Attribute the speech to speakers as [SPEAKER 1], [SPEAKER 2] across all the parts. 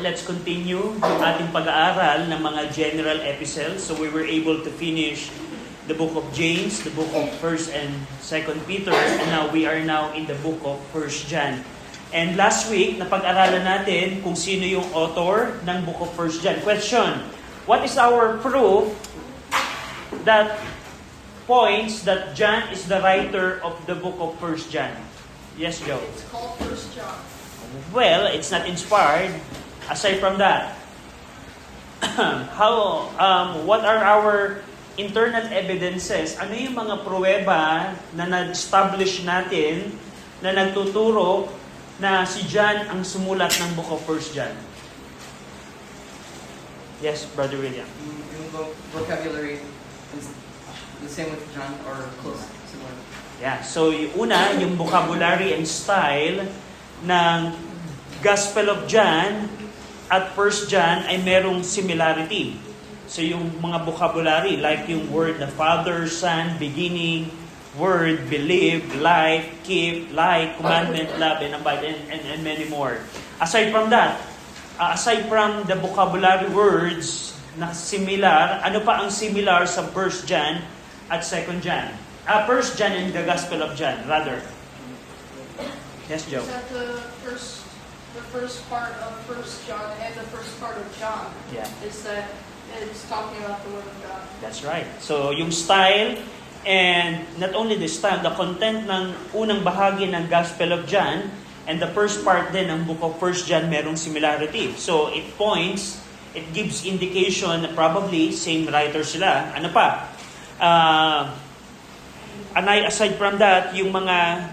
[SPEAKER 1] let's continue yung ating pag-aaral ng mga general epistles. So we were able to finish the book of James, the book of 1st and 2nd Peter, and now we are now in the book of 1st John. And last week, napag-aralan natin kung sino yung author ng book of 1st John. Question, what is our proof that points that John is the writer of the book of 1st John? Yes, Joe?
[SPEAKER 2] It's called 1 John.
[SPEAKER 1] Well, it's not inspired. Aside from that, what are our internal evidences? Ano yung mga pruweba na nag-establish natin na nagtuturo na si John ang sumulat ng book of 1 John? Yes, Brother William.
[SPEAKER 3] Yung vocabulary is the same with John or close, similar.
[SPEAKER 1] Yeah, so yung una, yung vocabulary and style ng Gospel of John at 1 John ay merong similarity. So yung mga vocabulary, like yung word na Father, Son, beginning, word, believe, life, keep, like, commandment, love, and abide, and many more. Aside from that, aside from the vocabulary words na similar, ano pa ang similar sa 1 John at 2 John? 1 John and the Gospel of John, rather. Yes, Joe?
[SPEAKER 2] Is that the first part of 1 John and the first part of John?
[SPEAKER 1] Yeah.
[SPEAKER 2] Is that it's talking about the Word of God?
[SPEAKER 1] That's right. So, yung style, and not only the style, the content ng unang bahagi ng Gospel of John, and the first part din ng book of 1 John, merong similarity. So, it gives indication na probably same writer sila. Ano pa? Aside from that, yung mga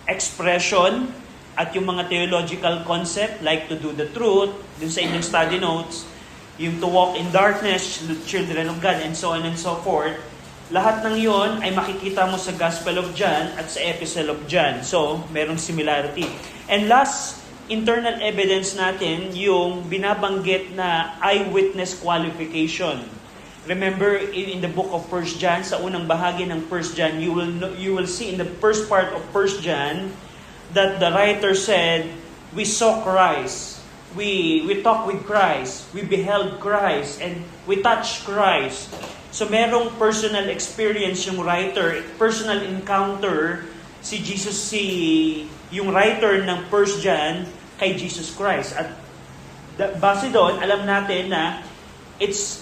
[SPEAKER 1] expression at yung mga theological concept like to do the truth, dun sa inyong study notes, yung to walk in darkness, children of God, and so on and so forth, lahat ng yon ay makikita mo sa Gospel of John at sa Epistle of John. So, merong similarity. And last internal evidence natin, yung binabanggit na eyewitness qualification. Remember, in the book of 1 John, sa unang bahagi ng 1 John, you will see in the first part of 1 John that the writer said, we saw Christ, we talked with Christ, we beheld Christ, and we touched Christ. So merong personal experience yung writer, personal encounter si Jesus, yung writer ng 1 John kay Jesus Christ. At base doon, alam natin na it's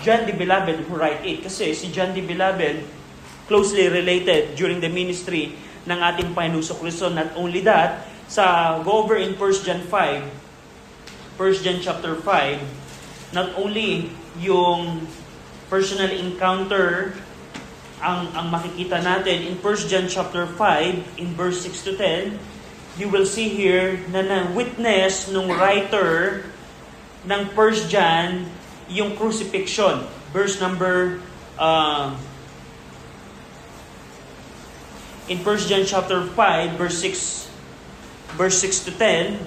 [SPEAKER 1] John the Beloved who write it. Kasi si John the Beloved closely related during the ministry ng ating Panginoong Kristo. Not only that, go over in 1 John 5, 1 John chapter 5, not only yung personal encounter ang makikita natin in 1 John chapter 5, in verse 6 to 10, you will see here na na-witness nung writer ng 1 John yung crucifixion. Verse number in 1 John chapter 5, verse 6 to 10,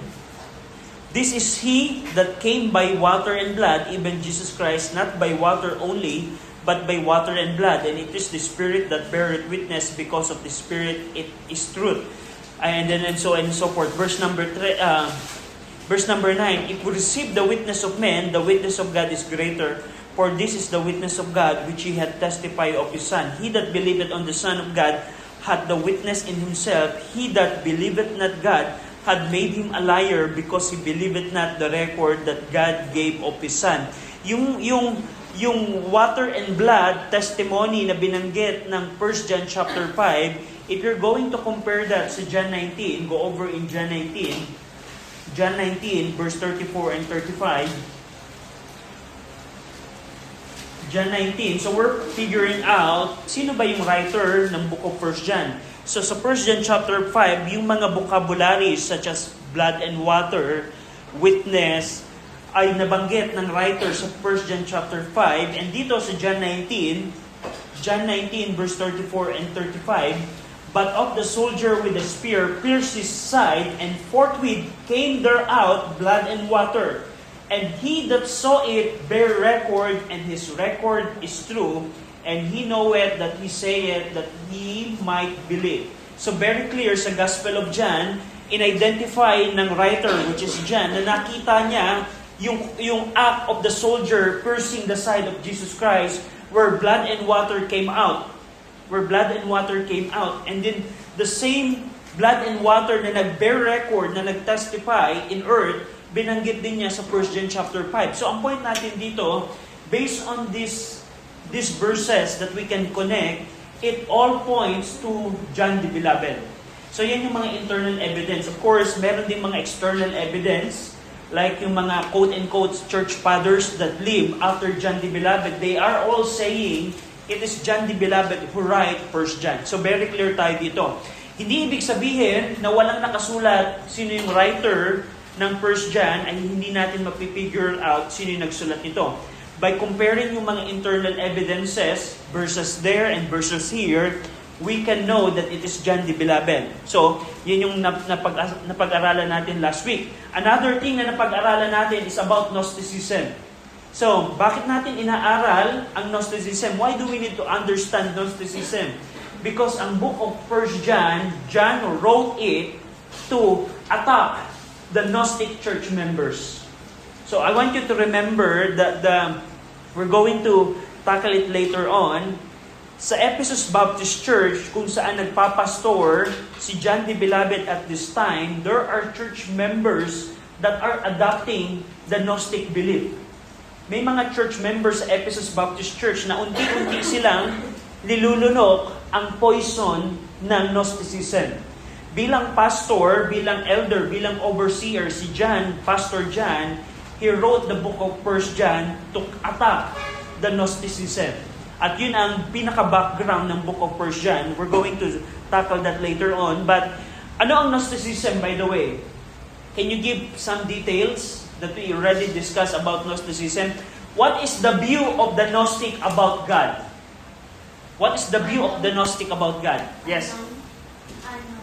[SPEAKER 1] this is he that came by water and blood, even Jesus Christ, not by water only, but by water and blood. And it is the Spirit that beareth witness, because of the Spirit it is truth. And so on and so forth. Verse number 9, if we receive the witness of men, the witness of God is greater. For this is the witness of God, which he had testified of his Son. He that believeth on the Son of God had the witness in himself. He that believeth not God had made him a liar, because he believeth not the record that God gave of his Son. Yung water and blood testimony na binanggit ng 1 John chapter 5, if you're going to compare that sa John 19, go over in John 19, verse 34 and 35. John 19. So we're figuring out sino ba yung writer ng book of 1 John. So sa 1 John chapter 5, yung mga vocabularies such as blood and water, witness, ay nabanggit ng writer sa 1 John chapter 5. And dito sa John 19 verse 34 and 35, but of the soldier with the spear pierced his side, and forthwith came there out blood and water. And he that saw it bare record, and his record is true, and he knoweth that he saith that he might believe. So very clear sa Gospel of John, in-identify ng writer, which is John, na nakita niya yung act of the soldier piercing the side of Jesus Christ where blood and water came out. Where blood and water came out. And then the same blood and water na nag-bear record, na nag-testify in earth, binanggit din niya sa 1 John chapter 5. So ang point natin dito, based on these verses that we can connect, it all points to John the Beloved. So yan yung mga internal evidence. Of course, meron din mga external evidence, like yung mga quote-unquote church fathers that live after John the Beloved. They are all saying, it is John the Beloved who write 1 John. So very clear tayo dito. Hindi ibig sabihin na walang nakasulat sino yung writer ng 1 John ay hindi natin mapipigure out sino yung nagsulat nito. By comparing yung mga internal evidences, verses there and verses here, we can know that it is John the Beloved. So, yun yung napag-aralan natin last week. Another thing na napag-aralan natin is about Gnosticism. So, bakit natin inaaral ang Gnosticism? Why do we need to understand Gnosticism? Because ang book of 1 John, John wrote it to attack the Gnostic church members. So, I want you to remember that we're going to tackle it later on. Sa Ephesus Baptist Church, kung saan nagpapastor si John the Beloved at this time, there are church members that are adopting the Gnostic belief. May mga church members sa Ephesus Baptist Church na unti-unti silang nilulunok ang poison ng Gnosticism. Bilang pastor, bilang elder, bilang overseer, si John, Pastor John, he wrote the book of 1 John to attack the Gnosticism. At yun ang pinaka-background ng book of 1 John. We're going to tackle that later on. But ano ang Gnosticism, by the way? Can you give some details that we already discussed about Gnosticism? What is the view of the Gnostic about God? What is the view of the Gnostic about God? Yes?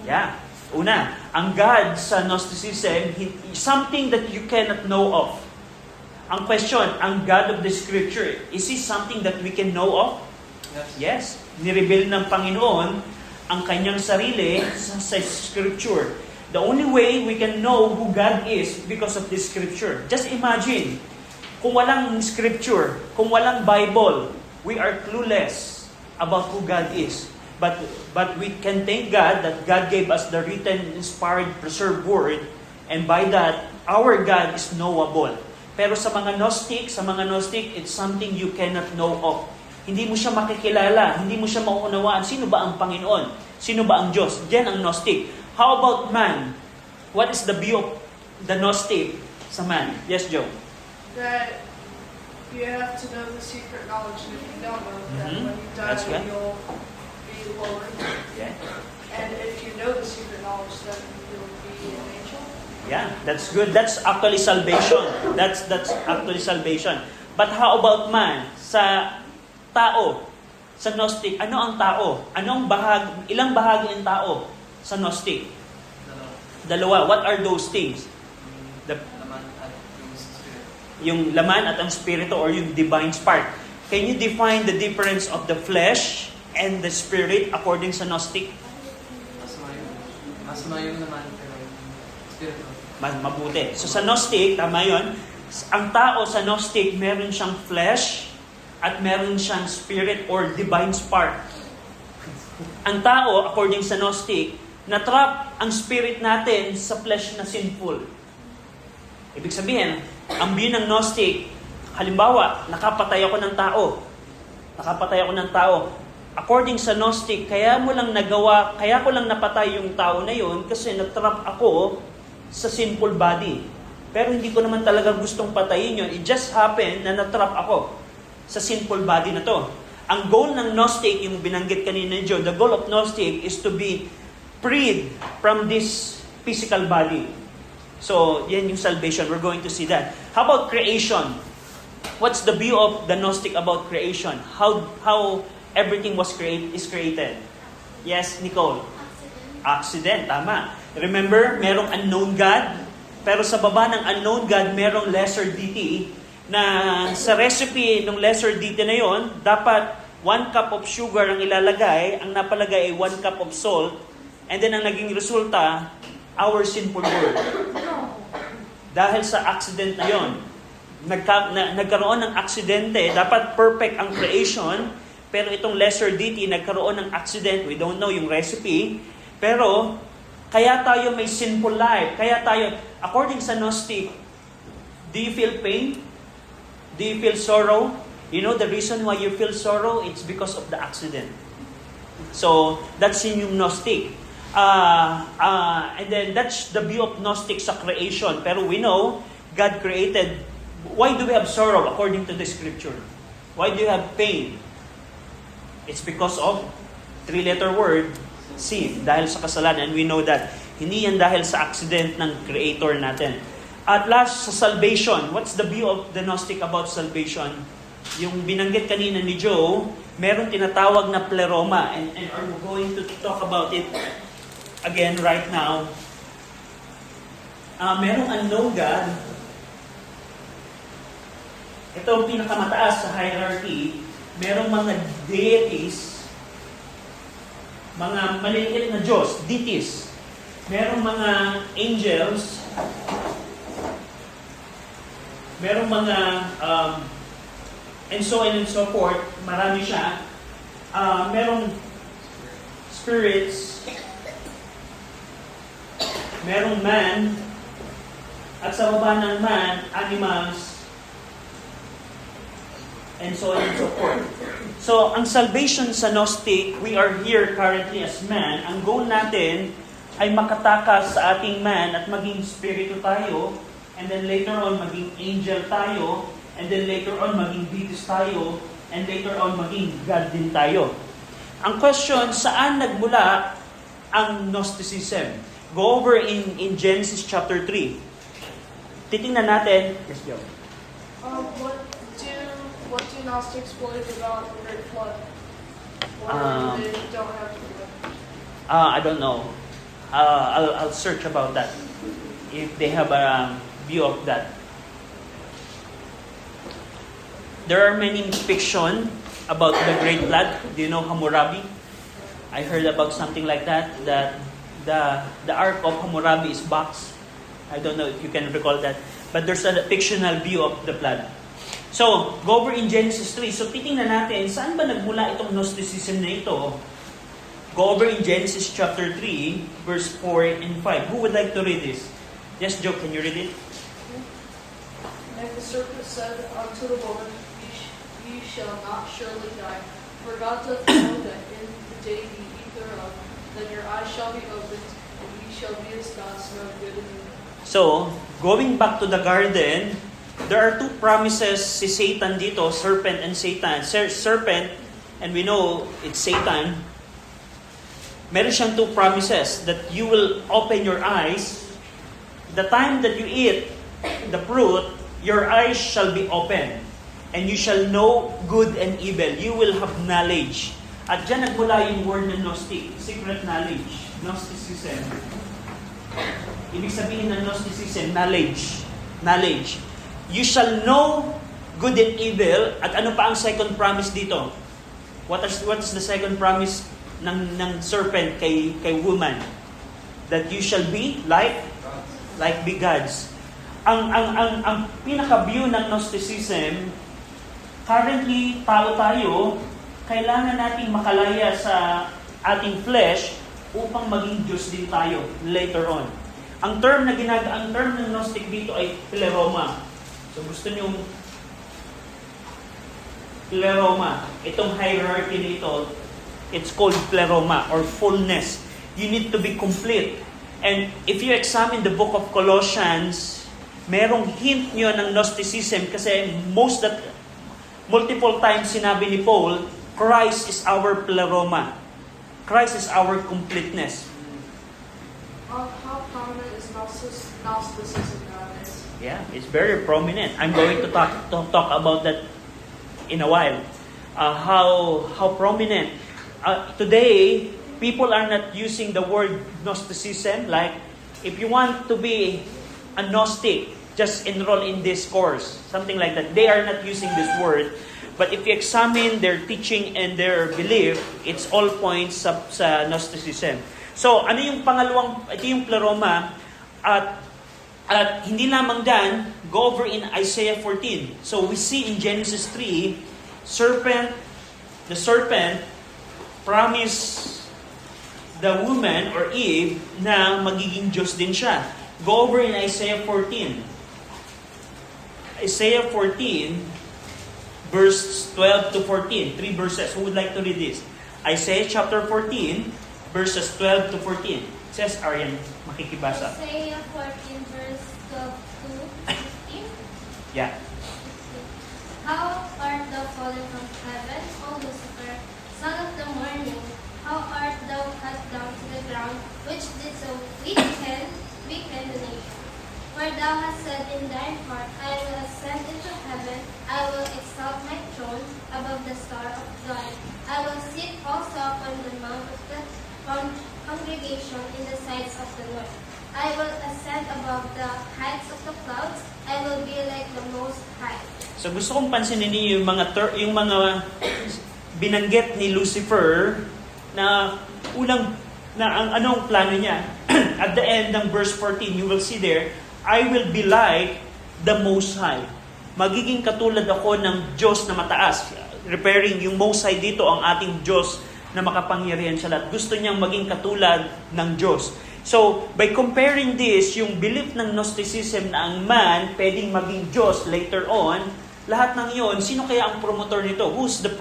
[SPEAKER 1] Yeah. Una, ang God sa Gnosticism, something that you cannot know of. Ang question, ang God of the Scripture, is He something that we can know of? Yes. Nireveal ng Panginoon ang kanyang sarili sa Scripture. The only way we can know who God is because of this Scripture. Just imagine, kung walang Scripture, kung walang Bible, we are clueless about who God is. But we can thank God that God gave us the written, inspired, preserved Word, and by that, our God is knowable. Pero sa mga Gnostic, it's something you cannot know of. Hindi mo siya makikilala, hindi mo siya mauunawaan. Sino ba ang Panginoon? Sino ba ang Diyos? Diyan ang Gnostic. How about man? What is the view of the Gnostic sa man? Yes, Joe?
[SPEAKER 2] That you have to know the secret knowledge, and if you don't know that when you die,
[SPEAKER 1] That's right.
[SPEAKER 2] you'll be lowered.
[SPEAKER 1] Yeah.
[SPEAKER 2] And if you know the secret knowledge, then you'll be an angel.
[SPEAKER 1] Yeah, that's good. That's actually salvation. That's actually salvation. But how about man? Sa tao, sa Gnostic, ano ang tao? Ilang bahagi ng tao sa Gnostic? Dalawa. What are those things?
[SPEAKER 3] Laman at yung spirit.
[SPEAKER 1] Yung laman at ang spirito or yung divine spark. Can you define the difference of the flesh and the spirit according sa Gnostic?
[SPEAKER 3] Mas yung laman, pero yung spirit.
[SPEAKER 1] Mas mabuti. So sa Gnostic, tama yun, ang tao sa Gnostic, meron siyang flesh at meron siyang spirit or divine spark. Ang tao, according sa Gnostic, na-trap ang spirit natin sa flesh na sinful. Ibig sabihin, ang view ng Gnostic, halimbawa, nakapatay ako ng tao. According sa Gnostic, kaya ko lang napatay yung tao na yun kasi na-trap ako sa sinful body. Pero hindi ko naman talaga gustong patayin yun. It just happened na na-trap ako sa sinful body na to. Ang goal ng Gnostic, yung binanggit kanina ni Joe, the goal of Gnostic is to be freed from this physical body. So, yan yung salvation. We're going to see that. How about creation? What's the view of the Gnostic about creation? How everything is created? Yes, Nicole? Accident, tama. Remember, merong unknown God, pero sa baba ng unknown God, merong lesser deity, na sa recipe ng lesser deity na yon, dapat 1 cup of sugar ang ilalagay, ang napalagay ay 1 cup of salt, and then ang naging resulta, our sinful world. Dahil sa accident na yon, nagkaroon ng aksidente, dapat perfect ang creation, pero itong lesser deity, nagkaroon ng accident, we don't know yung recipe, pero kaya tayo may sinful life, kaya tayo, according sa Gnostic, do you feel pain? Do you feel sorrow? You know the reason why you feel sorrow? It's because of the accident. So, that's yung Gnostic. And then, that's the view of Gnostic sa creation. Pero we know, God created. Why do we have sorrow according to the scripture? Why do you have pain? It's because of three-letter word, sin. Dahil sa kasalanan. And we know that. Hindi yan dahil sa accident ng creator natin. At last, sa salvation. What's the view of the Gnostic about salvation? Yung binanggit kanina ni Joe, meron tinatawag na pleroma. And I'm going to talk about it again right now. Merong unknown God. Ito ang pinakamataas sa hierarchy. Merong mga deities, mga maliliit na Diyos, deities. Merong mga angels, merong mga and so on and so forth. Marami siya. Merong spirits, merong man, at sa baba ng man, animals, and so on and so forth. So, ang salvation sa Gnostic, we are here currently as man. Ang goal natin ay makatakas sa ating man at maging spirito tayo, and then later on maging angel tayo, and then later on maging deities tayo, and later on maging God din tayo. Ang question, saan nagmula ang Gnosticism? Go over in Genesis chapter 3. Titingnan natin. Yes, Joe.
[SPEAKER 2] What do Gnostics believe about the Great Flood? Or they don't have to do it?
[SPEAKER 1] I don't know. I'll search about that. If they have a view of that. There are many fiction about the Great Flood. Do you know Hammurabi? I heard about something like that. That the Ark of Hammurabi is boxed. I don't know if you can recall that. But there's a fictional view of the flood. So, go over in Genesis 3. So, titingnan natin, saan ba nagmula itong Gnosticism na ito? Go over in Genesis chapter 3, verse 4 and 5. Who would like to read this? Yes, Joe, can you read it?
[SPEAKER 2] And the serpent said unto the woman, Ye shall not surely die, for God doth know that in the day ye eat thereof, then your eyes shall be opened, and ye shall be as gods, know good and evil.
[SPEAKER 1] So, going back to the garden, there are two promises si Satan dito, serpent and Satan. Serpent, and we know it's Satan, meron siyang two promises that you will open your eyes. The time that you eat the fruit, your eyes shall be open, and you shall know good and evil. You will have knowledge. At dyan nagmula yung word ng Gnostic, secret knowledge, Gnosticism. Ibig sabihin ng Gnosticism, knowledge. Knowledge. You shall know good and evil. At ano pa ang second promise dito? What is the second promise ng serpent kay woman? That you shall be like be gods. Ang pinaka-view ng Gnosticism, currently tao tayo, kailangan nating makalaya sa ating flesh upang maging Diyos din tayo later on. Ang term ng Gnostic dito ay pleroma. So gusto niyo pleroma, itong hierarchy nito, it's called pleroma or fullness. You need to be complete. And if you examine the book of Colossians, merong hint nyo ng Gnosticism kasi multiple times sinabi ni Paul, Christ is our pleroma. Christ is our completeness.
[SPEAKER 2] How prominent is Gnosticism nowadays?
[SPEAKER 1] Yeah, it's very prominent. I'm going to talk about that in a while. How prominent. Today, people are not using the word Gnosticism. Like, if you want to be a Gnostic, just enroll in this course. Something like that. They are not using this word. But if you examine their teaching and their belief, it's all points sa Gnosticism. So, ano yung pangalawang, ito yung pleroma, at hindi lamang dyan, go over in Isaiah 14. So, we see in Genesis 3, the serpent promised the woman or Eve na magiging Diyos din siya. Go over in Isaiah 14. Isaiah 14, verse 12 to 14. 3 verses. Who would like to read this? Isaiah chapter 14, verses 12 to 14. It says, Arian, makikibasa.
[SPEAKER 4] Isaiah 14 verse 12 to 15.
[SPEAKER 1] Yeah.
[SPEAKER 4] How art thou fallen from heaven, O Lucifer, son of the morning? How art thou cut down to the ground, which did so weaken the nation? For thou hast said in thine heart, I will ascend into heaven, I will exalt my throne above the star of God. I will sit also upon the mount of the congregation in the sides of the north. I will ascend above the heights of the clouds. I will be like the Most High.
[SPEAKER 1] So gusto kong pansinin niyo yung mga binanggit ni Lucifer na ang anong plano niya. At the end ng verse 14, you will see there, I will be like the Most High. Magiging katulad ako ng Diyos na mataas. Repairing yung Most High dito, ang ating Diyos na makapangyarihan sa lahat. Gusto niyang maging katulad ng Diyos. So, by comparing this, yung belief ng Gnosticism na ang man pwedeng maging Diyos later on, lahat ng yon, sino kaya ang promotor nito? Who's the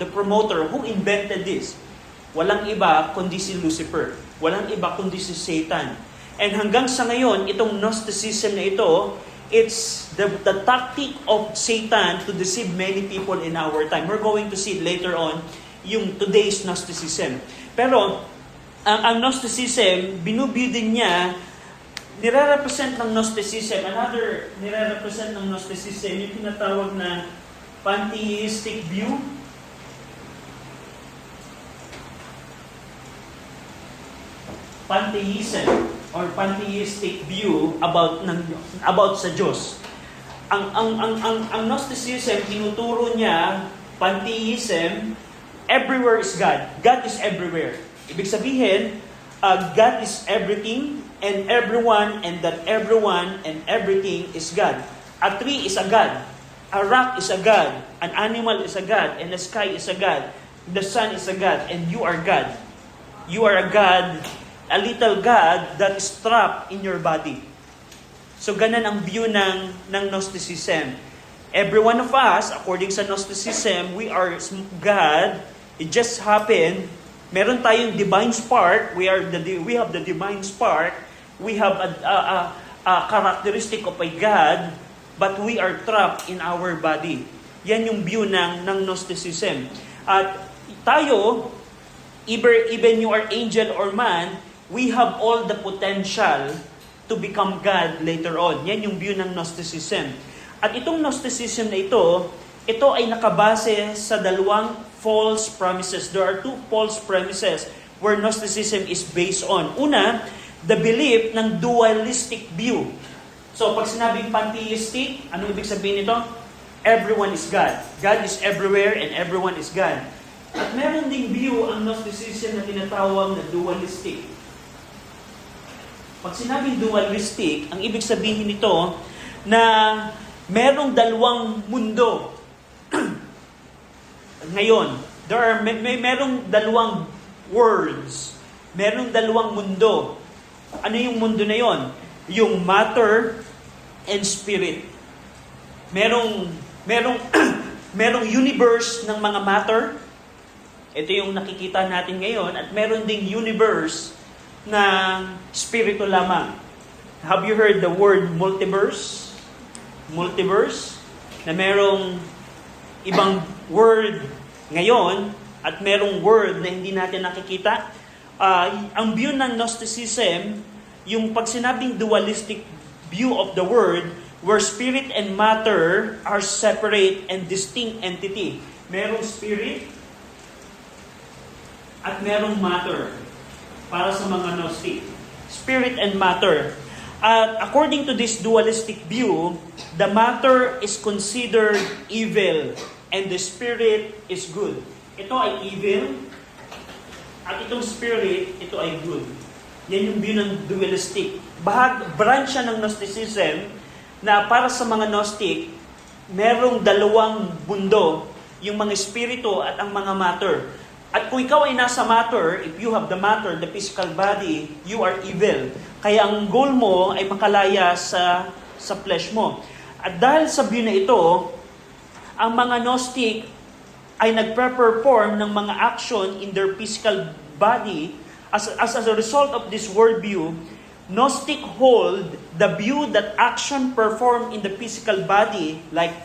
[SPEAKER 1] promoter? Who invented this? Walang iba kundi si Lucifer. Walang iba kundi si Satan. And hanggang sa ngayon, itong Gnosticism na ito, it's the tactic of Satan to deceive many people in our time. We're going to see later on yung today's Gnosticism. Pero, ang Gnosticism, binubuild din niya, nire-represent ng Gnosticism, another nire-represent ng Gnosticism, yung tinatawag na pantheistic view. Pantheism or pantheistic view about sa Diyos. Ang Gnosticism, tinuturo niya, pantheism, everywhere is God. God is everywhere. Ibig sabihin, God is everything and everyone, and that everyone and everything is God. A tree is a God. A rock is a God. An animal is a God. And the sky is a God. The sun is a God. And you are God. You are a God, a little God that is trapped in your body. So ganun ang view ng Gnosticism. Every one of us, according sa Gnosticism, we are God. It just happened. Meron tayong divine spark. We have the divine spark. We have a characteristic of a God, but we are trapped in our body. Yan yung view ng Gnosticism. At tayo, even you are angel or man, we have all the potential to become God later on. Yan yung view ng Gnosticism. At itong Gnosticism na ito ay nakabase sa dalawang false premises. There are two false premises where Gnosticism is based on. Una, the belief ng dualistic view. So, pag sinabing pantheistic, ano ibig sabihin nito? Everyone is God. God is everywhere and everyone is God. At meron ding view ang Gnosticism na tinatawag na dualistic. Pag sinabing dualistic, ang ibig sabihin nito na merong dalawang mundo. Ngayon, merong dalawang worlds. Merong dalawang mundo. Ano yung mundo na yon? Yung matter and spirit. Merong universe ng mga matter. Ito yung nakikita natin ngayon. At meron ding universe na spirito lamang. Have you heard the word multiverse? Multiverse? Na merong ibang word ngayon at merong word na hindi natin nakikita. Ang view ng Gnosticism, yung pag sinabing dualistic view of the word, where spirit and matter are separate and distinct entity. Merong spirit at merong matter para sa mga Gnostic. Spirit and matter. According to this dualistic view, the matter is considered evil and the spirit is good. Ito ay evil at itong spirit, ito ay good. Yan yung view ng dualistic. Branch siya ng Gnosticism na para sa mga Gnostic, merong dalawang mundo, yung mga espiritu at ang mga matter. At kung ikaw ay nasa matter, if you have the matter, the physical body, you are evil. Kaya ang goal mo ay makalaya sa flesh mo. At dahil sa view na ito, ang mga Gnostic ay nagpe-perform ng mga action in their physical body. As a result of this worldview, Gnostic hold the view that action performed in the physical body, like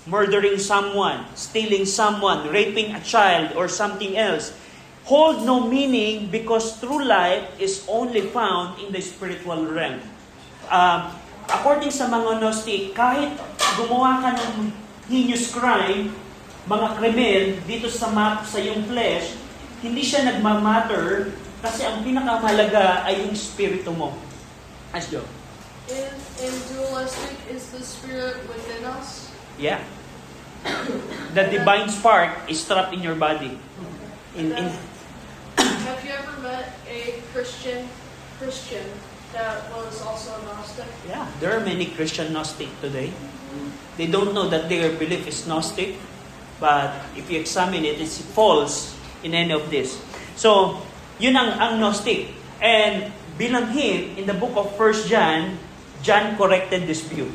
[SPEAKER 1] murdering someone, stealing someone, raping a child, or something else, hold no meaning because true life is only found in the spiritual realm. According sa mga Gnostic, kahit gumawa ka ng heinous crime, mga krimen dito sa iyong flesh, hindi siya nagmamatter kasi ang pinakamahalaga ay yung spirito mo. As Joe.
[SPEAKER 2] In dualistic, is the spirit within us?
[SPEAKER 1] Yeah. The divine spark is trapped in your body.
[SPEAKER 2] Have you ever met a Christian that was also a Gnostic?
[SPEAKER 1] Yeah, there are many Christian Gnostic today. They don't know that their belief is Gnostic, but if you examine it, it's false in any of this. So, yun ang Gnostic. And bilang hint, in the book of 1 John, John corrected this view.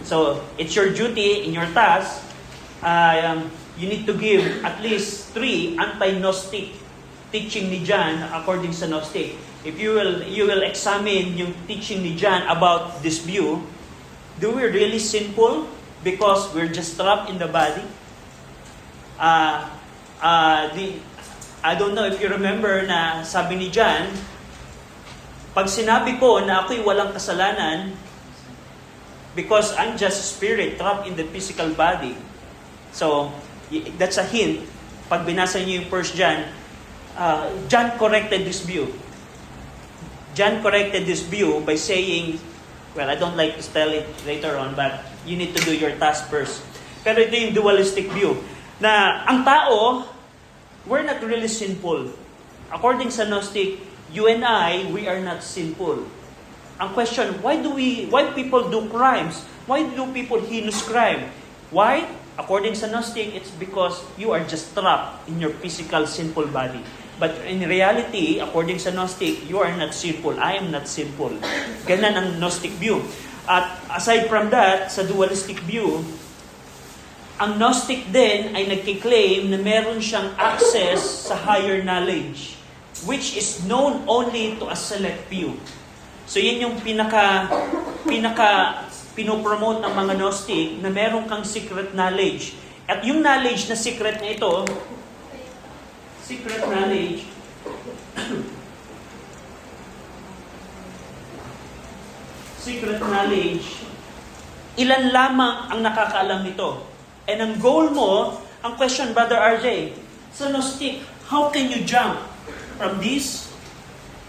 [SPEAKER 1] So, it's your duty in your task, you need to give at least 3 anti-Gnostic teaching ni John according sa Gnostic. If you will examine yung teaching ni John about this view, do we really sinful because we're just trapped in the body? I don't know if you remember na sabi ni John, pag sinabi ko na ako'y walang kasalanan, because I'm just spirit trapped in the physical body. So, that's a hint. Pag binasa niyo yung 1 John, John corrected this view. John corrected this view by saying, well, I don't like to tell it later on, but you need to do your task first. Pero ito yung dualistic view, na ang tao, we're not really sinful. According sa Gnostic, you and I, we are not sinful. Ang question, why people do crimes? Why do people heinous crime? Why? According sa Gnostic, it's because you are just trapped in your physical sinful body. But in reality, according sa Gnostic, you are not sinful. I am not sinful. Ganun ang Gnostic view. At aside from that, sa dualistic view, ang Gnostic din ay nagkiklaim na meron siyang access sa higher knowledge, which is known only to a select few. So yan yung pinaka pinopromote ng mga Gnostic na meron kang secret knowledge. At yung knowledge na secret na ito, secret knowledge, secret knowledge, ilan lamang ang nakakaalam nito. And ang goal mo, ang question, Brother RJ, sa Gnostic, how can you jump from this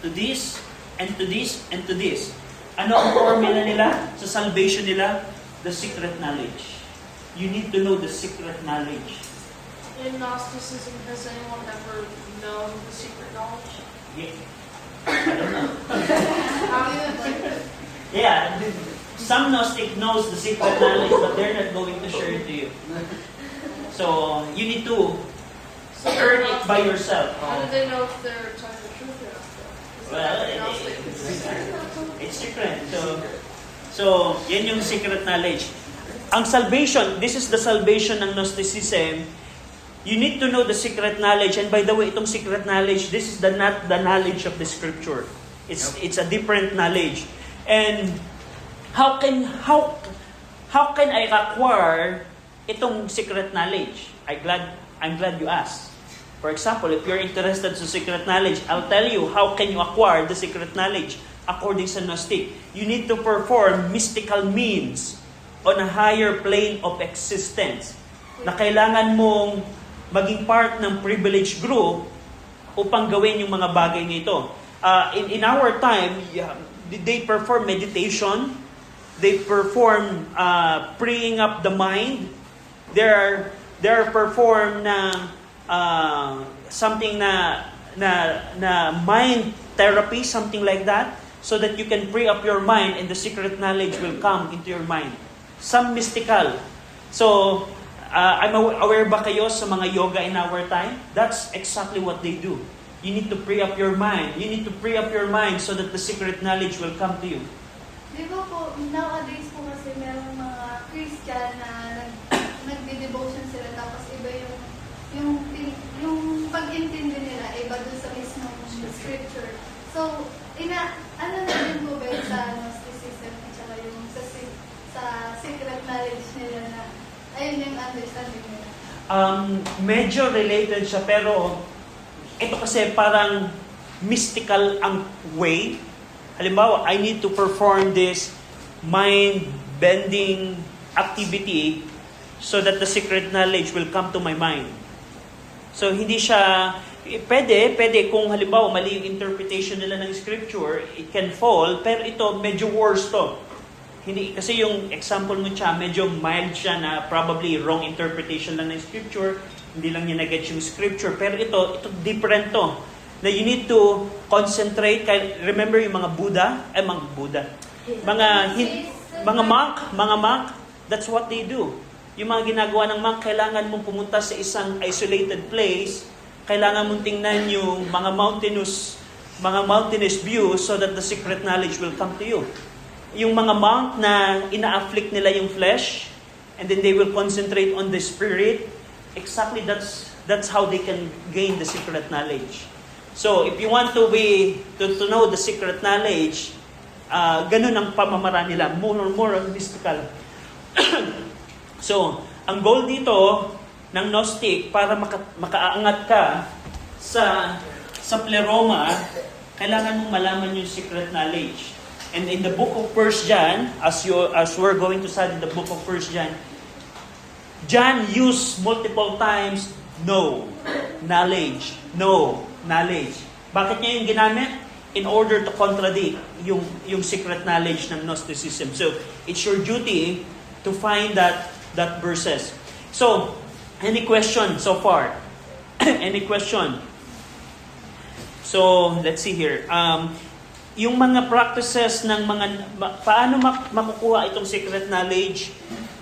[SPEAKER 1] to this and to this and to this? Ano ang formula nila sa salvation nila? The secret knowledge. You need to know the secret knowledge.
[SPEAKER 2] In Gnosticism, has anyone ever known the secret knowledge?
[SPEAKER 1] Yeah. I don't know.
[SPEAKER 2] How do you like it?
[SPEAKER 1] Yeah, some Gnostic knows the secret knowledge, but they're not going to share it to you. So, you need to earn it by yourself.
[SPEAKER 2] How do they know if they're telling the truth or not?
[SPEAKER 1] Well, it's secret. So, yan yung secret knowledge. Ang salvation, this is the salvation ng Gnosticism. You need to know the secret knowledge. And by the way, itong secret knowledge, this is not the knowledge of the Scripture. It's a different knowledge. And how can I acquire itong secret knowledge? I'm glad you asked. For example, if you're interested sa secret knowledge, I'll tell you how can you acquire the secret knowledge according sa Gnostic. You need to perform mystical means on a higher plane of existence na kailangan mong maging part ng privileged group upang gawin yung mga bagay nito. In our time, they perform meditation, they perform freeing up the mind, they are perform na something na na mind therapy, something like that, so that you can free up your mind and the secret knowledge will come into your mind. Some mystical. So, I'm aware ba kayo sa mga yoga in our time? That's exactly what they do. You need to free up your mind. You need to free up your mind so that the secret knowledge will come to you.
[SPEAKER 5] Di ba po, nowadays po kasi merong mga Christian na nagde-devotion sila tapos iba yung pag-intindi nila iba dun sa mismong scripture. So, ano na din po ba yun sa Gnosticism at saka yung sa secret knowledge nila na ayun yung understanding nila?
[SPEAKER 1] Medyo related siya, pero ito kasi parang mystical ang way. Halimbawa, I need to perform this mind-bending activity so that the secret knowledge will come to my mind. So, hindi siya, pwede kung halimbawa mali yung interpretation nila ng scripture, it can fall, pero ito medyo worse to. Hindi, kasi yung example mo siya, medyo mild siya na probably wrong interpretation lang ng scripture, hindi lang niya na-get yung scripture, pero ito different to. Na you need to concentrate, remember yung mga monk, that's what they do. Yung mga ginagawa ng monk, kailangan mong pumunta sa isang isolated place, kailangan mong tingnan yung mga mountainous view so that the secret knowledge will come to you. Yung mga monk na ina-afflict nila yung flesh, and then they will concentrate on the spirit, exactly that's how they can gain the secret knowledge. So, if you want to know the secret knowledge, ganun ang pamamaraan nila, more mystical. So, ang goal dito ng Gnostic para makaangat ka sa pleroma, kailangan mong malaman yung secret knowledge. And in the book of 1 John, as we're going to study the book of 1 John, John used multiple times knowledge. Bakit niya yung ginamit? In order to contradict yung secret knowledge ng Gnosticism. So, it's your duty to find that verses. So, any question so far? Any question? So, let's see here. Yung mga practices ng paano makukuha itong secret knowledge,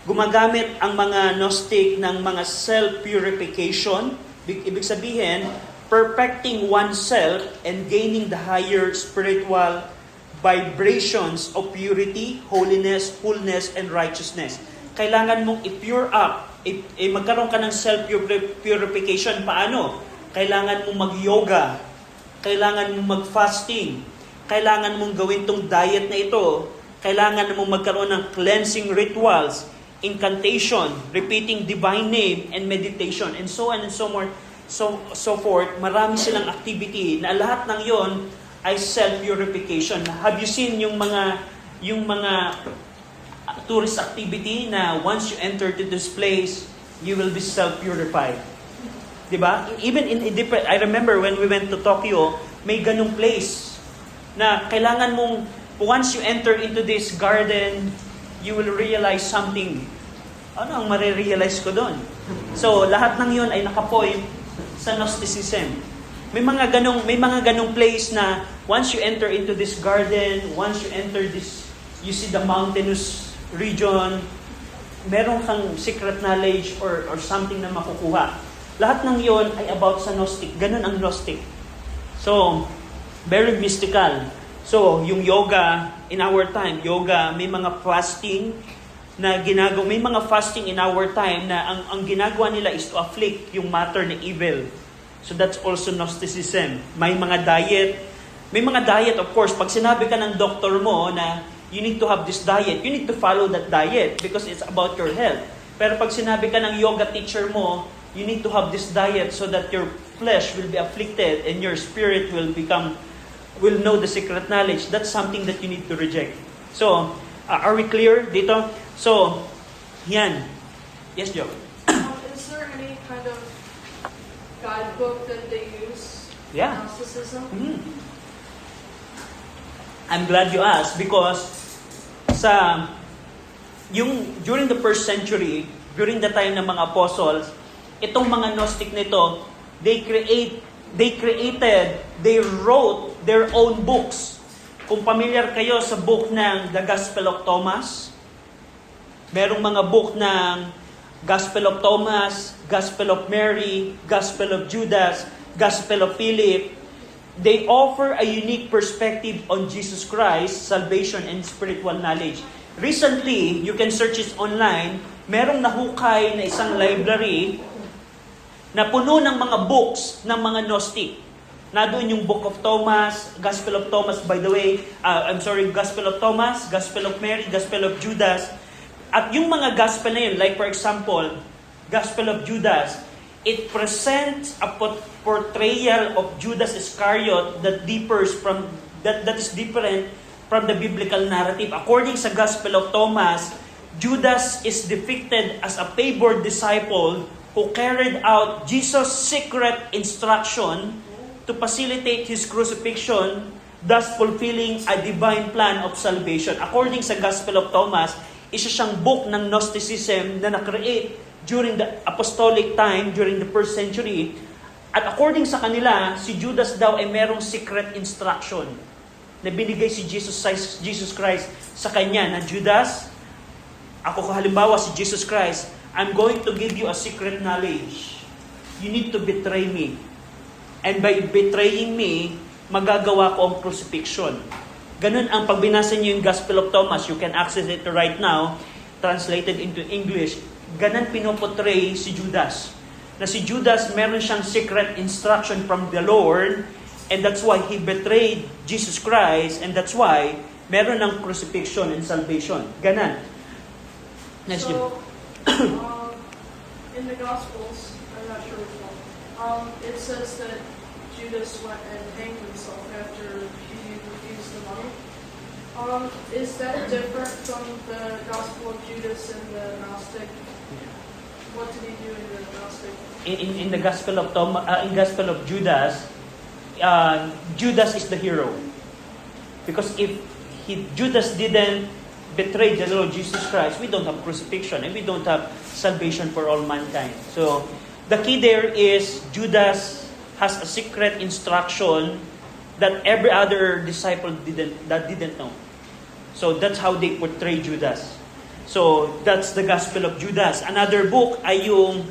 [SPEAKER 1] gumagamit ang mga Gnostic ng mga self-purification. Ibig sabihin, perfecting oneself and gaining the higher spiritual vibrations of purity, holiness, fullness, and righteousness. Kailangan mong i-pure up, magkaroon ka ng self-purification. Paano? Kailangan mong mag-yoga, kailangan mong mag-fasting, kailangan mong gawin tong diet na ito, kailangan mong magkaroon ng cleansing rituals, incantation, repeating divine name, and meditation, and so on and so forth. Marami silang activity na lahat ng yon ay self-purification. Have you seen yung mga tourist activity na once you enter to this place, you will be self-purified? Diba? Even I remember when we went to Tokyo, may ganung place na kailangan mong, once you enter into this garden, you will realize something. Ano ang marirealize ko doon? So, lahat ng yun ay nakapoint sa Gnosticism. May mga ganong place na once you enter into this garden, once you enter this, you see the mountainous region, meron kang secret knowledge or something na makukuha. Lahat ng yon ay about sa Gnostic. Ganon ang Gnostic. So, very mystical. So, yung yoga, in our time, may mga fasting na ginagawa, may mga fasting in our time na ang ginagawa nila is to afflict yung matter na evil. So, that's also Gnosticism. May mga diet, of course. Pag sinabi ka ng doktor mo na you need to have this diet, you need to follow that diet because it's about your health. Pero pag sinabi ka ng yoga teacher mo, you need to have this diet so that your flesh will be afflicted and your spirit will know the secret knowledge. That's something that you need to reject. So, are we clear dito? So, yan. Yes, Joe?
[SPEAKER 2] Is there any kind of guidebook that they use?
[SPEAKER 1] Yeah.
[SPEAKER 2] Gnosticism?
[SPEAKER 1] I'm glad you asked because during the first century, during the time ng mga apostles, itong mga Gnostic nito, they create they wrote their own books. Kung familiar kayo sa book ng The Gospel of Thomas, merong mga book ng Gospel of Thomas, Gospel of Mary, Gospel of Judas, Gospel of Philip. They offer a unique perspective on Jesus Christ, salvation, and spiritual knowledge. Recently, you can search it online, merong nahukay na isang library na puno ng mga books ng mga Gnostic. Nadoon yung Book of Thomas, Gospel of Thomas, by the way, Gospel of Thomas, Gospel of Mary, Gospel of Judas. At yung mga gospel na yun, like for example, Gospel of Judas, it presents a portrayal of Judas Iscariot that is different from the biblical narrative. According sa Gospel of Thomas, Judas is depicted as a favored disciple who carried out Jesus' secret instruction to facilitate his crucifixion, thus fulfilling a divine plan of salvation. According sa Gospel of Thomas, isa siyang book ng Gnosticism na na-create during the apostolic time, during the first century. At according sa kanila, si Judas daw ay merong secret instruction na binigay si Jesus Christ sa kanya na, Judas, ako halimbawa si Jesus Christ, I'm going to give you a secret knowledge. You need to betray me. And by betraying me, magagawa ko ang crucifixion. Ganun ang pagbinasa niyo yung Gospel of Thomas, you can access it right now, translated into English. Ganun pinoportray si Judas. Na si Judas, meron siyang secret instruction from the Lord, and that's why he betrayed Jesus Christ, and that's why meron ng crucifixion and salvation. Ganun. Next
[SPEAKER 2] So, in the Gospels, I'm not sure which one, it says that Judas went and hanged himself after he refused the money. Is that different from the Gospel of Judas and the Gnostic? What did he do in the Gnostic?
[SPEAKER 1] In the Gospel of Gospel of Judas, Judas is the hero. Because if Judas didn't betray the Lord Jesus Christ, we don't have crucifixion and we don't have salvation for all mankind. So, the key there is Judas has a secret instruction that every other disciple didn't know. So, that's how they portray Judas. So, that's the Gospel of Judas. Another book ay yung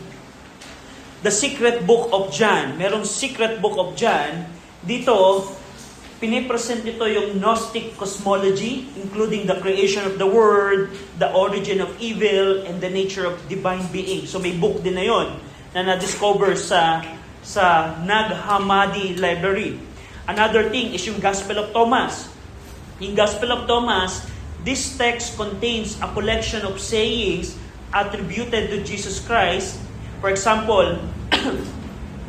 [SPEAKER 1] The Secret Book of John. Merong Secret Book of John. Dito, pinipresent nito yung Gnostic cosmology, including the creation of the world, the origin of evil, and the nature of divine being. So may book din na yon na na-discover sa Nag Hammadi Library. Another thing is yung Gospel of Thomas. In Gospel of Thomas, this text contains a collection of sayings attributed to Jesus Christ. For example,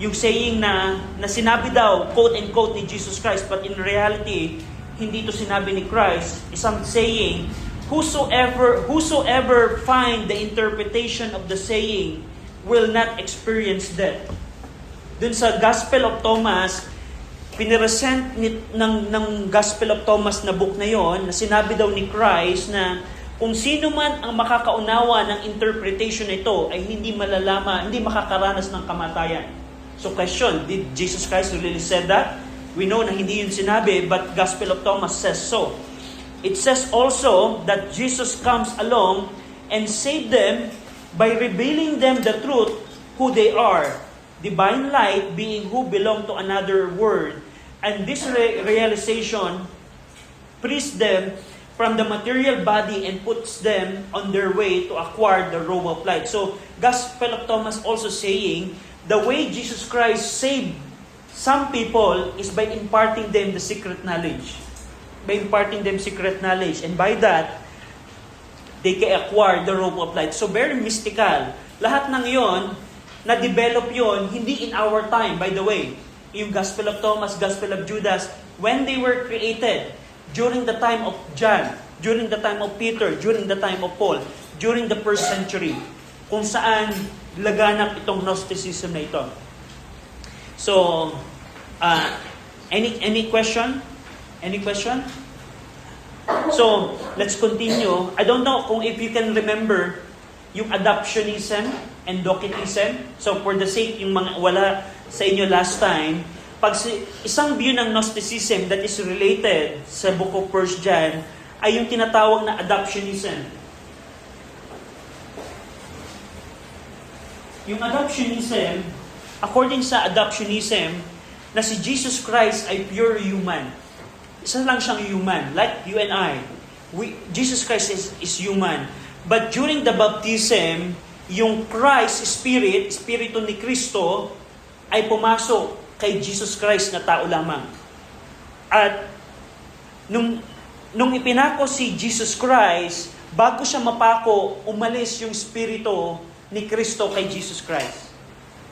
[SPEAKER 1] yung saying na sinabi daw, quote-unquote, ni Jesus Christ, but in reality, hindi ito sinabi ni Christ. Isang saying, whosoever find the interpretation of the saying will not experience death. Dun sa Gospel of Thomas, piniresent ng Gospel of Thomas na book na yon, na sinabi daw ni Christ na kung sino man ang makakaunawa ng interpretation nito ay hindi makakaranas ng kamatayan. So question, did Jesus Christ really said that? We know na hindi yun sinabi, but Gospel of Thomas says so. It says also that Jesus comes along and saved them by revealing them the truth, who they are. Divine light being who belong to another world. And this realization frees them from the material body and puts them on their way to acquire the robe of light. So, Gospel of Thomas also saying, the way Jesus Christ saved some people is by imparting them the secret knowledge. By imparting them secret knowledge. And by that, they can acquire the robe of light. So, very mystical. Lahat ng yon, na-develop yon, hindi in our time, by the way. Yung Gospel of Thomas, Gospel of Judas, when they were created, during the time of John, during the time of Peter, during the time of Paul, during the first century, kung saan laganap itong Gnosticism na ito. So, any question? Any question? So, let's continue. I don't know kung if you can remember yung adoptionism and docetism. So, for the sake yung mga wala sa inyo last time, isang view ng Gnosticism that is related sa book of 1 John ay yung tinatawag na adoptionism. Yung adoptionism, according sa adoptionism, na si Jesus Christ ay pure human. Isa lang siyang human, like you and I. Jesus Christ is human. But during the baptism, yung Christ, Espiritu ni Kristo, ay pumasok kay Jesus Christ na tao lamang. At nung ipinako si Jesus Christ, bago siya mapako, umalis yung Espiritu ni Kristo kay Jesus Christ.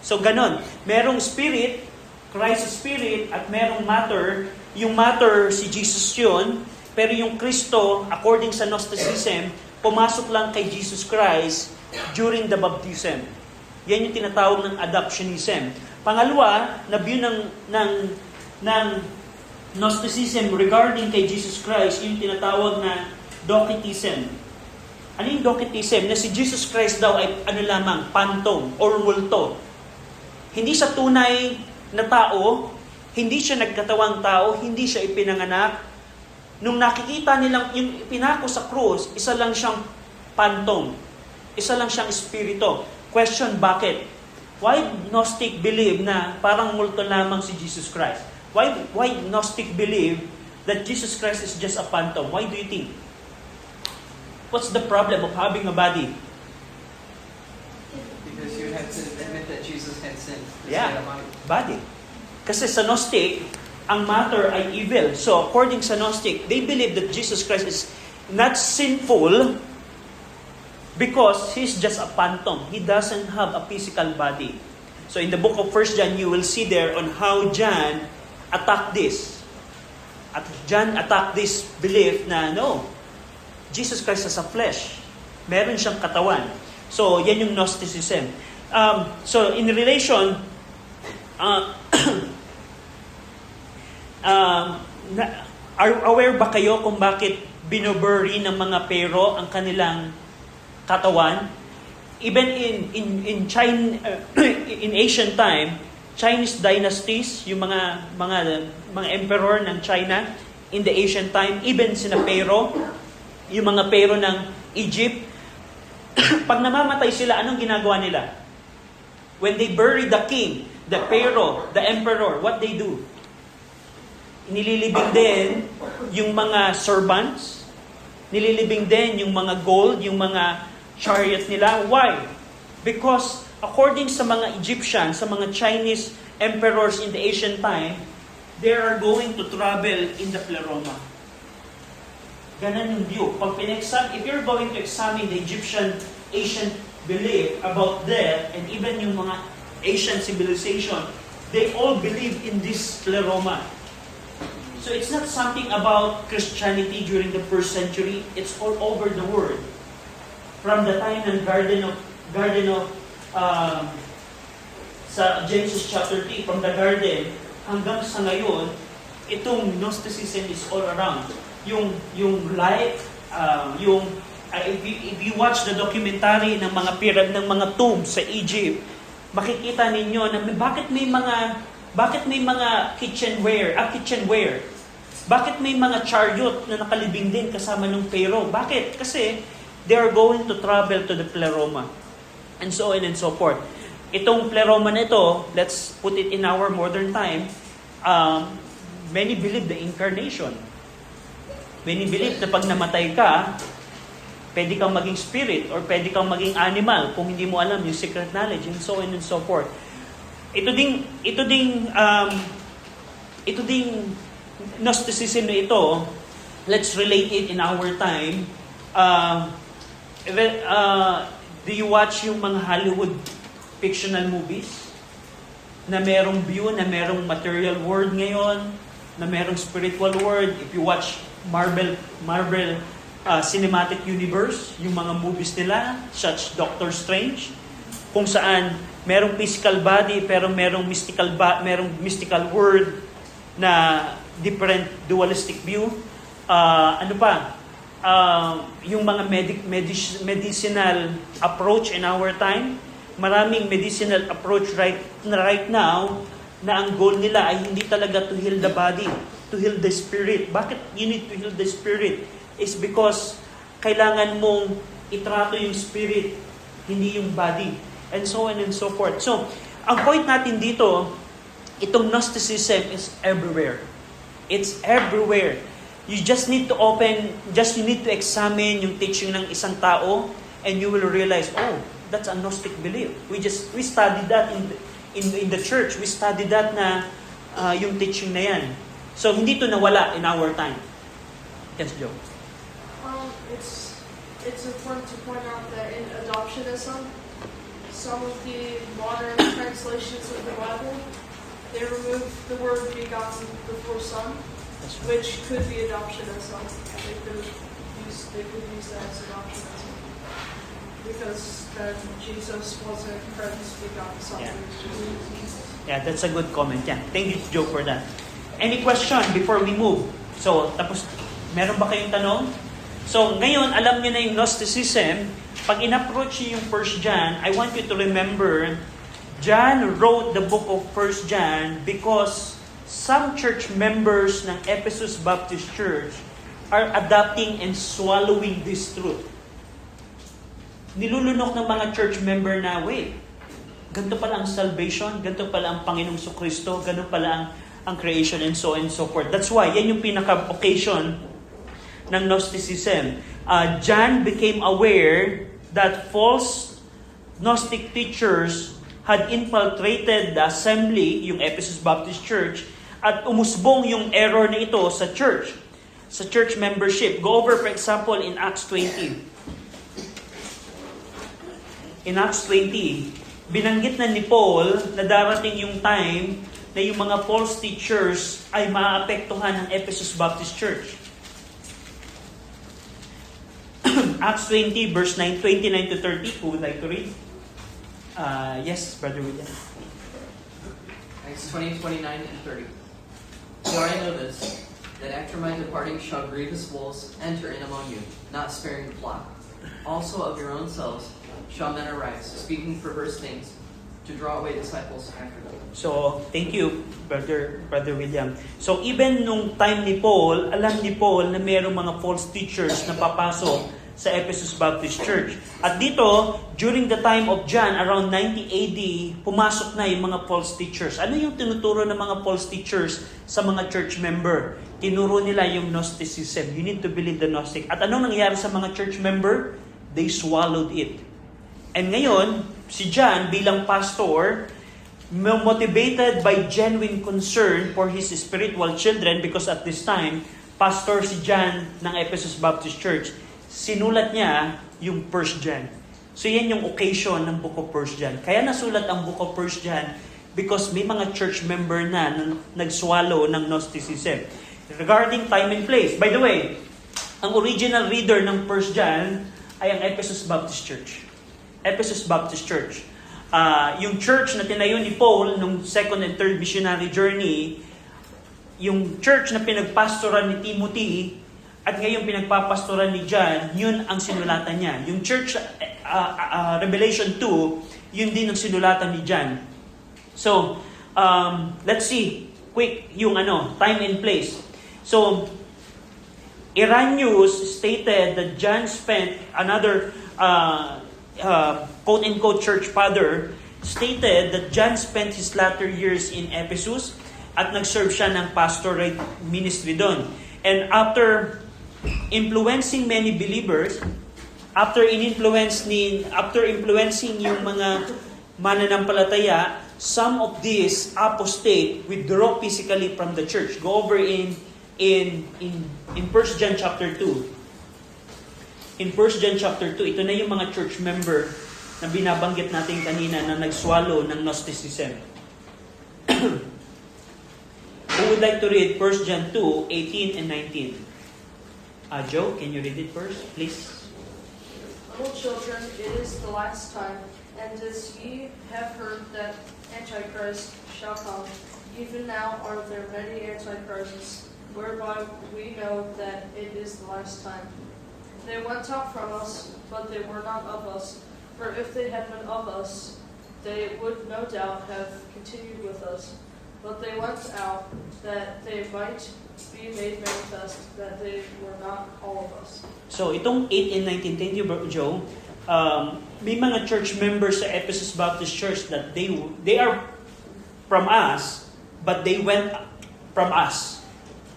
[SPEAKER 1] So ganon, merong Spirit, Christ Spirit, at merong matter. Yung matter, si Jesus yun, pero yung Kristo, according sa Gnosticism, pumasok lang kay Jesus Christ during the baptism. Yan yung tinatawag ng adoptionism. Pangalawa, na view ng Gnosticism regarding kay Jesus Christ, yung tinatawag na Docetism. Ano yung Docetism? Na si Jesus Christ daw ay lamang, phantom or multo. Hindi siya tunay na tao, hindi siya nagkatawang tao, hindi siya ipinanganak. Nung nakikita nilang yung pinako sa krus, isa lang siyang phantom. Isa lang siyang espiritu. Question, bakit? Why Gnostic believe na parang multo lamang si Jesus Christ? Why Gnostic believe that Jesus Christ is just a phantom? Why do you think? What's the problem of having a body?
[SPEAKER 3] Because you have to admit that Jesus had sinned.
[SPEAKER 1] Yeah, body. Kasi sa Gnostic, ang matter ay evil. So according sa Gnostic, they believe that Jesus Christ is not sinful because He's just a phantom. He doesn't have a physical body. So in the book of 1 John, you will see there on how John attacked this. At John attacked this belief na no, Jesus Christ has a flesh. Meron siyang katawan. So yan yung Gnosticism. So in relation, aware ba kayo kung bakit binubury ng mga Pero ang kanilang katawan? Even in China, in ancient time, Chinese dynasties, yung mga emperor ng China in the ancient time, even sina Pero, yung mga Pero ng Egypt, pag namamatay sila, anong ginagawa nila? When they bury the king, the Pero, the emperor, what they do? Nililibing din yung mga servants, nililibing din yung mga gold, yung mga chariot nila. Why? Because according sa mga Egyptians, sa mga Chinese emperors in the ancient time, they are going to travel in the pleroma. Ganon yung view. If you're going to examine the Egyptian ancient belief about death, and even yung mga Asian civilization, they all believe in this pleroma. So it's not something about Christianity during the first century. It's all over the world. From the time ng Garden of sa Genesis chapter 3, from the garden hanggang sa ngayon, itong Gnosticism is all around. Yung life, if you watch the documentary ng mga pyramid, ng mga tombs sa Egypt, makikita ninyo na bakit may mga kitchenware? Bakit may mga chariot na nakalibing din kasama ng Pharaoh? Bakit? Kasi they are going to travel to the pleroma. And so on and so forth. Itong pleroma na ito, let's put it in our modern time, many believe the incarnation. Many believe na pag namatay ka, pwede kang maging spirit or pwede kang maging animal kung hindi mo alam yung secret knowledge and so on and so forth. Ito ding Gnosticism na ito, let's relate it in our time. Do you watch yung mga Hollywood fictional movies? Na merong view, na merong material world ngayon, na merong spiritual world. If you watch Marvel Cinematic Universe, yung mga movies nila, such Doctor Strange, kung saan merong physical body pero merong mystical world na different dualistic view. Yung mga medicinal approach in our time, maraming medicinal approach right now na ang goal nila ay hindi talaga to heal the body, to heal the spirit. Bakit you need to heal the spirit? Is because kailangan mong itrato yung spirit, hindi yung body. And so on and so forth. So, ang point natin dito, itong Gnosticism is everywhere. It's everywhere. You just need to you need to examine yung teaching ng isang tao and you will realize, oh, that's a Gnostic belief. We studied that in the church. We studied that na yung teaching na yan. So, hindi to nawala in our time. Yes, Joe.
[SPEAKER 2] It's important to point out that in adoptionism, some of the modern translations of the Bible, they remove the word begotten before son, which could be adoptionism. They could use that as adoptionism. Because then Jesus wasn't Christ's begotten son.
[SPEAKER 1] Yeah.
[SPEAKER 2] He was just Jesus.
[SPEAKER 1] Yeah, that's a good comment. Yeah. Thank you, Joe, for that. Any question before we move? So, tapos, meron ba kayong tanong? So, ngayon, alam niyo na yung Gnosticism. Pag in-approach niyo yung 1 John, I want you to remember, John wrote the book of 1 John because some church members ng Ephesus Baptist Church are adopting and swallowing this truth. Nilulunok ng mga church member na, wait, ganito pala ang salvation, ganito pala ang Panginoong Kristo, ganito pala ang creation, and so on and so forth. That's why, yan yung pinaka-occasion ng Gnosticism. John became aware that false Gnostic teachers had infiltrated the assembly, yung Ephesus Baptist Church, at umusbong yung error na ito sa church membership. Go over, for example, in Acts 20. In Acts 20, binanggit na ni Paul na darating yung time na yung mga false teachers ay maapektuhan ng Ephesus Baptist Church. Acts 20, verse 9, 29 to 30. Who would like to read? Yes, Brother William.
[SPEAKER 3] Acts 20, 29, and 30. So I know this, that after my departing shall grievous wolves enter in among you, not sparing the flock. Also of your own selves shall men arise, speaking perverse things, to draw away disciples after them.
[SPEAKER 1] So, thank you, Brother William. So, even nung time ni Paul, alam ni Paul na mayroong mga false teachers na papasok sa Ephesus Baptist Church. At dito, during the time of John, around 90 AD, pumasok na yung mga false teachers. Ano yung tinuturo ng mga false teachers sa mga church member? Tinuro nila yung Gnosticism. You need to believe the Gnostic. At anong nangyari sa mga church member? They swallowed it. And ngayon, si John bilang pastor, motivated by genuine concern for his spiritual children, because at this time, pastor si John ng Ephesus Baptist Church, sinulat niya yung 1 John. So yan yung occasion ng Book of 1 John. Kaya nasulat ang Book of 1 John because may mga church member na nagswallow ng Gnosticism. Regarding time and place, by the way, ang original reader ng 1 John ay ang Ephesus Baptist Church. Ephesus Baptist Church. Yung church na tinayo ni Paul nung second and third missionary journey, yung church na pinagpastoran ni Timothy, at ngayon pinagpapastoran ni John, yun ang sinulatan niya. Yung church, Revelation 2, yun din ang sinulatan ni John. So, let's see, quick, yung time and place. So, Irenaeus stated that John spent, another quote-unquote church father, stated that John spent his latter years in Ephesus at nag-serve siya ng pastorate ministry doon. And after influencing many believers, after influencing yung mga mananampalataya, some of these apostate withdraw physically from the church. Go over in 1 John chapter 2. In 1 John chapter 2, ito na yung mga church member na binabanggit natin kanina na nagswallow ng Gnosticism. Who would like to read 1 John 2, 18 and 19? Joe, can you read it first, please?
[SPEAKER 2] Little children, it is the last time, and as ye have heard that Antichrist shall come, even now are there many Antichrists, whereby we know that it is the last time. They went out from us, but they were not of us. For if they had been of us, they would no doubt have continued with us. But they went out that they might be made manifest that they were not all of us.
[SPEAKER 1] So, itong 8 and 19, thank you, Joe. May mga church members sa Ephesus Baptist Church that they are from us, but they went from us.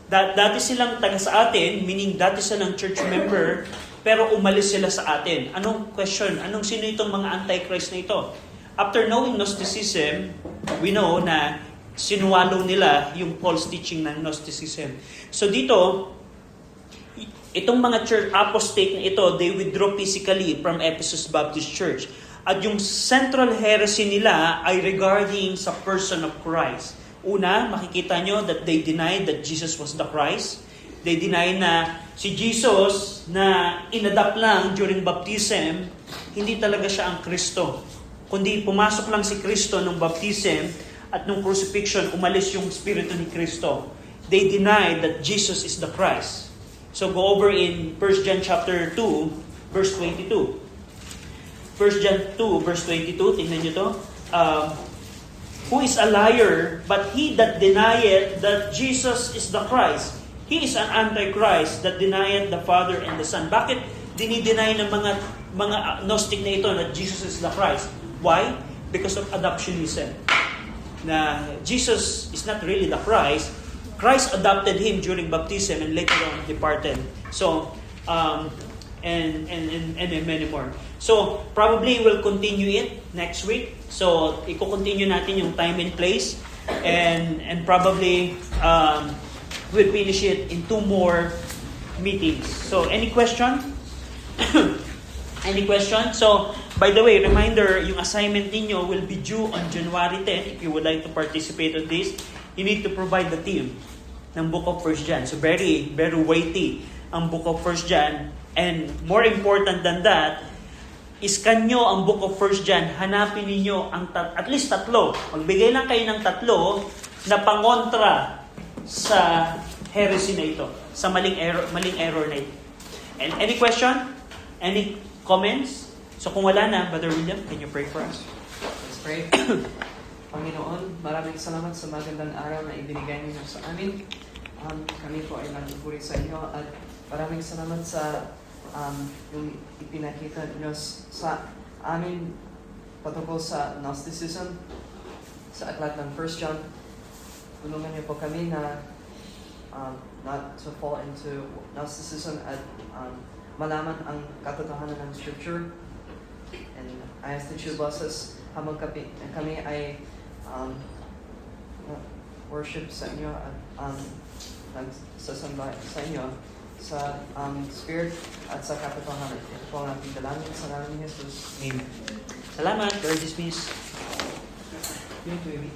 [SPEAKER 1] Dati silang taga sa atin, meaning dati silang church member, pero umalis sila sa atin. Anong question? Sino itong mga antichrist na ito? After knowing Gnosticism, we know na sinuwalo nila yung false teaching ng Gnosticism. So dito, itong mga church apostate na ito, they withdraw physically from Ephesus Baptist Church. At yung central heresy nila ay regarding sa person of Christ. Una, makikita nyo that they denied that Jesus was the Christ. They deny na si Jesus na inadapt lang during baptism, hindi talaga siya ang Kristo. Kundi pumasok lang si Kristo nung baptism at nung crucifixion, umalis yung Espiritu ni Kristo. They deny that Jesus is the Christ. So go over in 1 John chapter 2, verse 22. 1 John 2, verse 22, tingnan nyo to. Who is a liar, but he that denieth that Jesus is the Christ. He is an antichrist that denieth the Father and the Son. Bakit dinideny ng mga Gnostic na ito that Jesus is the Christ? Why? Because of adoptionism. Na Jesus is not really the Christ. Christ adopted him during baptism and later on departed. So, and many more. So, probably we'll continue it next week. So, i-continue natin yung time and place. And probably we'll finish it in 2 more meetings. So, any question? Any question? So, by the way, reminder, yung assignment ninyo will be due on January 10. If you would like to participate in this, you need to provide the theme ng Book of 1 John. So, very, very weighty ang Book of 1 John. And more important than that, iskan nyo ang Book of 1 John, hanapin ninyo ang at least 3. Magbigay lang kayo ng 3 na pangontra sa heresy na ito, sa maling error na ito. And any question? Any comments? So kung wala na, Brother William, can you pray for us?
[SPEAKER 3] Let's pray. Panginoon, maraming salamat sa magandang araw na ibinigay niyo sa amin. Kami po ay nagpupuri sa inyo at maraming salamat sa yung ipinakita niyo sa amin patungkol sa Gnosticism sa aklat ng 1 John. Tulungan niyo po kami na not to fall into Gnosticism at malaman ang katotohanan ng Scripture. And I ask that you bless us habang kami ay worship sa inyo at nagsasamba sa inyo sa Spirit at sa katotohanan. Ito po ang ating dalangin sa namin ni Jesus.
[SPEAKER 1] Amen. Salamat. You're dismissed.
[SPEAKER 3] Thank you, baby.